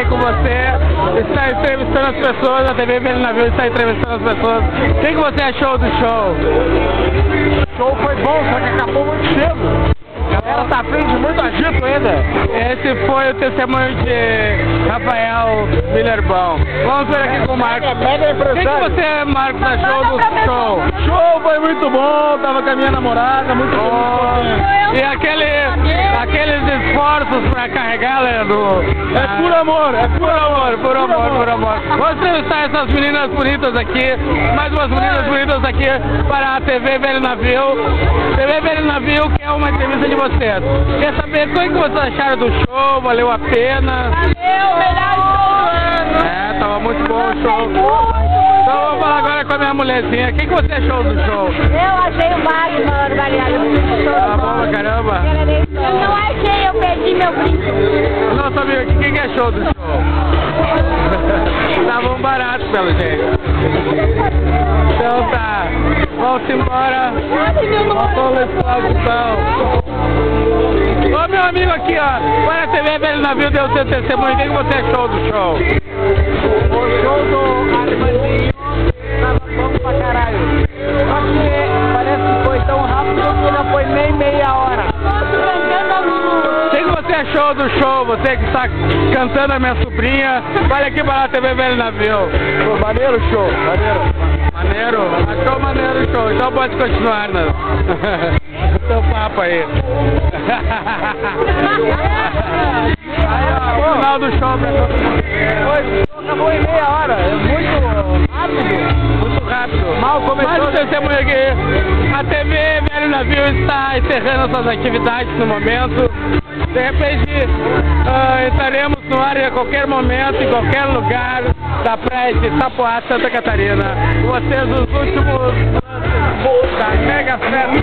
aí com você, está entrevistando as pessoas, a TV Velho Navio está entrevistando as pessoas. O que você achou do show? O show foi bom, só que acabou muito cedo. A galera tá à frente de muito agito ainda. Esse foi o testemunho de Rafael Vilherbão. Vamos ver aqui com o Marcos. O que você, Marcos, achou do show? O show foi muito bom, tava com a minha namorada, muito bom. E aqueles esforços pra carregar, Leandro? É puro amor, é puro amor, puro amor, puro amor. Vamos entrevistar essas meninas bonitas aqui, mais umas meninas bonitas aqui para a TV Velho Navio. TV Velho Navio, que é uma entrevista de vocês. Quer saber o que vocês acharam do show? Valeu a pena? Valeu, melhor show do ano. Tava muito bom o show. Então vou falar agora com a minha mulherzinha. O que você achou do show? Eu achei o máximo, Margarida. Tá bom pra caramba? Eu não achei, eu perdi meu brinco. Nosso amigo aqui, o que achou do show? Tava um barato, pelo jeito. Então tá, vamos embora. Ô meu amigo aqui, ó, para a TV Velho Navio deu seu testemunho, o que você achou do show? O show do Armandinho tava bom pra caralho. Só que parece que foi tão rápido que não foi nem meia hora. O que você achou do show? Você que está cantando a minha sobrinha, vai aqui para a TV Velho Navio. Pô, maneiro o show, maneiro. Maneiro? Achou maneiro o show, então pode continuar, né? Teu papo aí. Aí, ó, o final do show, Acabou em meia hora, é muito rápido. Muito rápido. Mal começou. Mas o testemunho aqui, a TV Velho Navio está encerrando suas atividades no momento. De repente, estaremos no ar a qualquer momento, em qualquer lugar da praia de Itapoá, Santa Catarina. Com vocês os últimos da Mega Festa.